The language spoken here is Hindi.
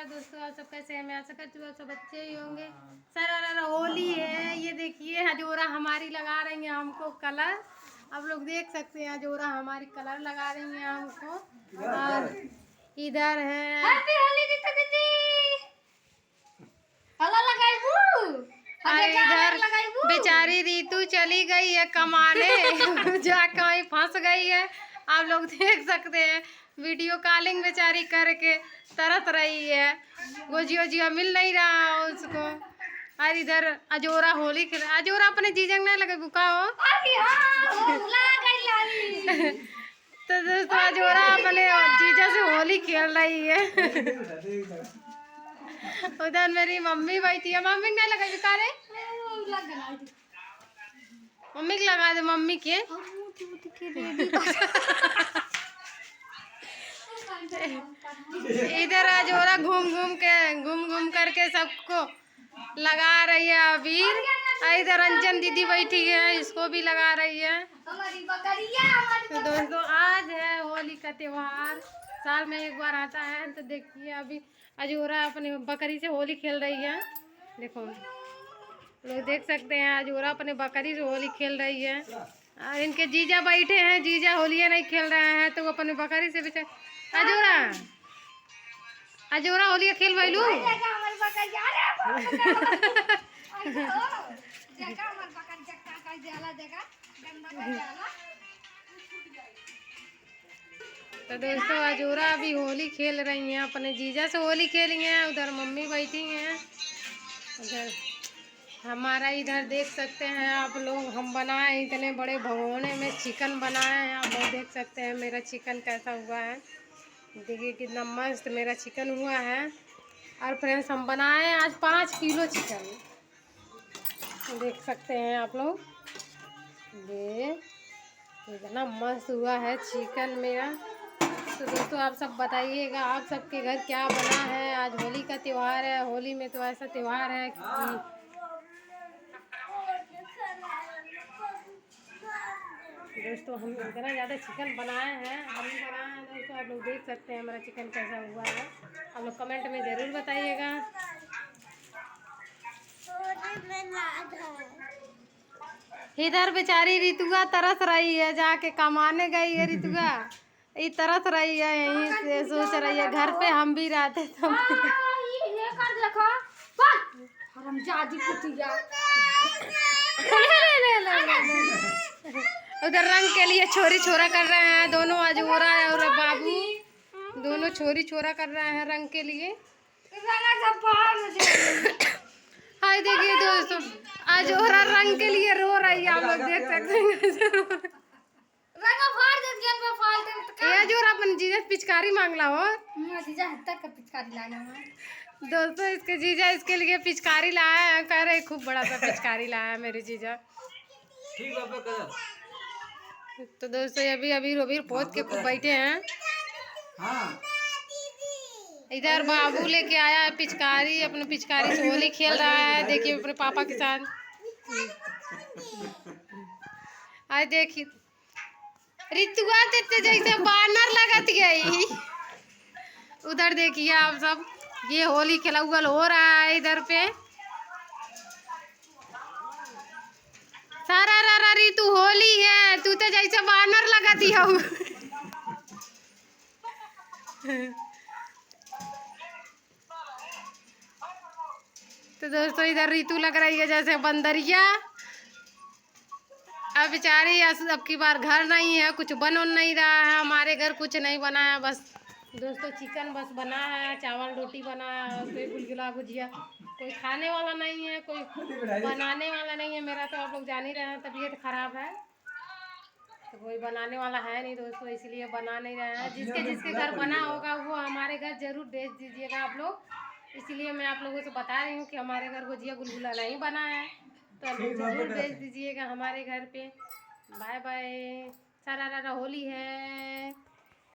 नमस्कार दोस्तों, आप सब कैसे हैं? मैं आशा करती हूँ आप सब अच्छे ही होंगे। सर होली है, ये देखिए हजोरा हमारी लगा रही है हमको कलर। आप लोग देख सकते हैं हजोरा हमारी कलर लगा रही है हमको। और इधर है इधर बेचारी रीतू चली गई है कमाने जा कहीं फंस गई है। आप लोग देख सकते हैं वीडियो कॉलिंग बेचारी करके तरस रही है, गोजिया मिल नहीं रहा उसको। और इधर अजोरा होली खेल, अजोरा अपने जीजन नहीं लगे बुका हो तो दोस्तों अजोरा अपने जीजा से होली खेल रही है। उधर मेरी मम्मी बैठी है, मम्मी नहीं लगा बुका रे, मम्मी को लगा दे, मम्मी के इधर अजोरा घूम घूम करके सबको लगा रही है अबीर। इधर रंजन दीदी बैठी है, इसको भी लगा रही है। तो दोस्तों आज है होली का त्योहार, साल में एक बार आता है। तो देखिए अभी अजोरा अपने बकरी से होली खेल रही है। देखो लोग देख सकते हैं अजोरा अपने बकरी से होली खेल रही है। और इनके जीजा बैठे हैं, जीजा होलिया नहीं खेल रहे हैं तो वो अपने बकरी से बेचारे अजोरा होलिया खेल बैलू। तो दोस्तों अजोरा अभी होली खेल रही हैं, अपने जीजा से होली खेली हैं। उधर मम्मी बैठी हैं, उधर हमारा इधर देख सकते हैं आप लोग, हम बनाए इतने बड़े भगोने में चिकन बनाए हैं। आप लोग देख सकते हैं मेरा चिकन कैसा हुआ है, देखिए कितना मस्त मेरा चिकन हुआ है। और फ्रेंड्स हम बनाए आज 5 किलो चिकन, देख सकते हैं आप लोग, ये इतना मस्त हुआ है चिकन मेरा। तो दोस्तों आप सब बताइएगा आप सबके घर क्या बना है। आज होली का त्यौहार है, होली में तो ऐसा त्यौहार है कि दोस्तों हम इतना ज़्यादा चिकन बनाए हैं, हम ही बनाए हैं दोस्तों। आप लोग देख सकते हैं हमारा चिकन कैसा हुआ है, आप लोग कमेंट में ज़रूर बताइएगा। इधर बेचारी रितुआ तरस रही है, जाके कमाने गई है रितुआ, ये तरस रही है, यहीं से सोच रही है घर पे हम भी रहते तो उधर रंग के लिए छोरी छोरा कर रहे हैं दोनों, अजोरा और बाबू दोनों छोरी छोरा कर रहे हैं रंग के लिए। हाय देखिए दोस्तों अजोरा रंग के लिए रो रही है, आप लोग देख सकते हैं। अजोरा अपन जीजा पिचकारी मांगला हो, जीजा तक का पिचकारी लाना है दोस्तों। इसके जीजा इसके लिए पिचकारी लाया है, कह रहे खूब बड़ा सा पिचकारी लाया है मेरे जीजा। तो दोस्तों अभी अबीर पोत के खूब बैठे हैं। इधर बाबू लेके आया है पिचकारी, अपने पिचकारी से होली खेल रहा है, देखिए अपने पापा के साथ। आज देखिए रितुआ तेते जैसे बानर लगत गई। उधर देखिए आप सब, ये होली खेलौगल हो रहा है इधर पे। सारा रा रितु होली है, तू तो जैसे बानर लगती हो। तो दोस्तों इधर रितु लग रही है जैसे बंदरिया। अब बेचारी अब की बार घर नहीं है, कुछ बन नहीं रहा है, हमारे घर कुछ नहीं बना है, बस दोस्तों चिकन बस बना है, चावल रोटी बना है, कोई गुलगुला गुजिया, कोई खाने वाला नहीं है, कोई बनाने वाला नहीं है। मेरा तो आप लोग जान ही रहे हैं तबीयत खराब है, तो कोई बनाने वाला है नहीं दोस्तों, इसलिए बना नहीं रहे हैं। जिसके घर बना होगा वो हमारे घर जरूर भेज दीजिएगा आप लोग, इसलिए मैं आप लोगों से बता रही हूँ कि हमारे घर गुजिया गुलगुला नहीं बना है, तो आप लोग जरूर भेज दीजिएगा हमारे घर पे। बाय बाय, सारा होली है।